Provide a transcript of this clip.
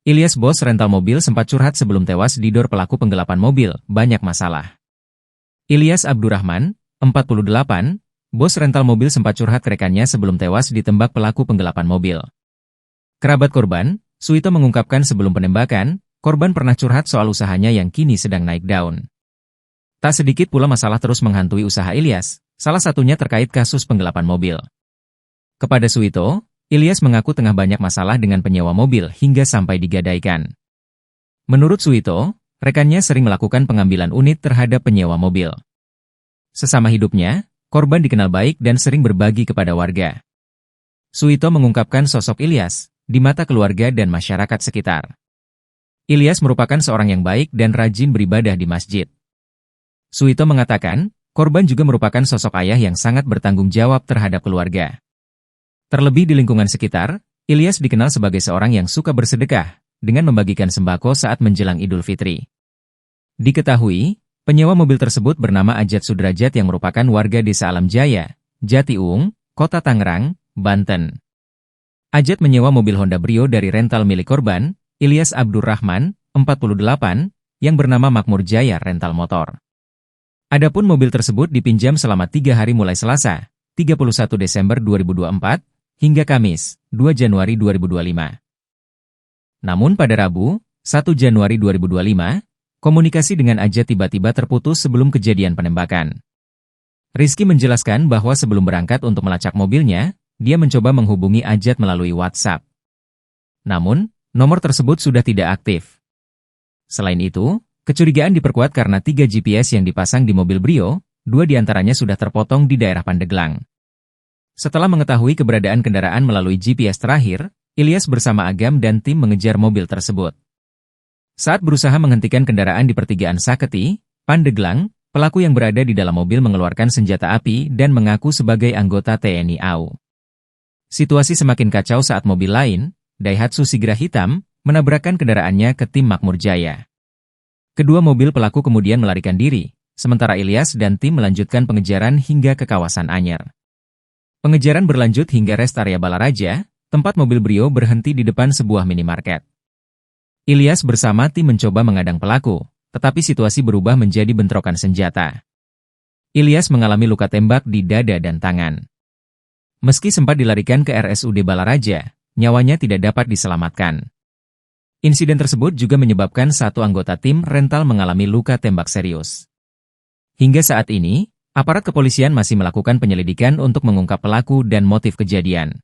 Ilyas, bos rental mobil, sempat curhat sebelum tewas didor pelaku penggelapan mobil, banyak masalah. Ilyas Abdurrahman, 48, bos rental mobil, sempat curhat rekannya sebelum tewas ditembak pelaku penggelapan mobil. Kerabat korban, Suito, mengungkapkan sebelum penembakan, korban pernah curhat soal usahanya yang kini sedang naik daun. Tak sedikit pula masalah terus menghantui usaha Ilyas, salah satunya terkait kasus penggelapan mobil. Kepada Suito, Ilyas mengaku tengah banyak masalah dengan penyewa mobil hingga sampai digadaikan. Menurut Suito, rekannya sering melakukan pengambilan unit terhadap penyewa mobil. Sesama hidupnya, korban dikenal baik dan sering berbagi kepada warga. Suito mengungkapkan sosok Ilyas di mata keluarga dan masyarakat sekitar. Ilyas merupakan seorang yang baik dan rajin beribadah di masjid. Suito mengatakan, korban juga merupakan sosok ayah yang sangat bertanggung jawab terhadap keluarga. Terlebih di lingkungan sekitar, Ilyas dikenal sebagai seorang yang suka bersedekah, dengan membagikan sembako saat menjelang Idul Fitri. Diketahui, penyewa mobil tersebut bernama Ajat Sudrajat yang merupakan warga Desa Alam Jaya, Jatiuung, Kota Tangerang, Banten. Ajat menyewa mobil Honda Brio dari rental milik korban, Ilyas Abdurrahman, 48, yang bernama Makmur Jaya Rental Motor. Adapun mobil tersebut dipinjam selama 3 hari mulai Selasa, 31 Desember 2024, hingga Kamis, 2 Januari 2025. Namun pada Rabu, 1 Januari 2025, komunikasi dengan Ajat tiba-tiba terputus sebelum kejadian penembakan. Rizky menjelaskan bahwa sebelum berangkat untuk melacak mobilnya, dia mencoba menghubungi Ajat melalui WhatsApp. Namun, nomor tersebut sudah tidak aktif. Selain itu, kecurigaan diperkuat karena 3 GPS yang dipasang di mobil Brio, 2 diantaranya sudah terpotong di daerah Pandeglang. Setelah mengetahui keberadaan kendaraan melalui GPS terakhir, Ilyas bersama Agam dan tim mengejar mobil tersebut. Saat berusaha menghentikan kendaraan di pertigaan Saketi, Pandeglang, pelaku yang berada di dalam mobil mengeluarkan senjata api dan mengaku sebagai anggota TNI AU. Situasi semakin kacau saat mobil lain, Daihatsu Sigra hitam, menabrakkan kendaraannya ke tim Makmur Jaya. Kedua mobil pelaku kemudian melarikan diri, sementara Ilyas dan tim melanjutkan pengejaran hingga ke kawasan Anyer. Pengejaran berlanjut hingga rest area Balaraja, tempat mobil Brio berhenti di depan sebuah minimarket. Ilyas bersama tim mencoba mengadang pelaku, tetapi situasi berubah menjadi bentrokan senjata. Ilyas mengalami luka tembak di dada dan tangan. Meski sempat dilarikan ke RSUD Balaraja, nyawanya tidak dapat diselamatkan. Insiden tersebut juga menyebabkan satu anggota tim rental mengalami luka tembak serius. Hingga saat ini, aparat kepolisian masih melakukan penyelidikan untuk mengungkap pelaku dan motif kejadian.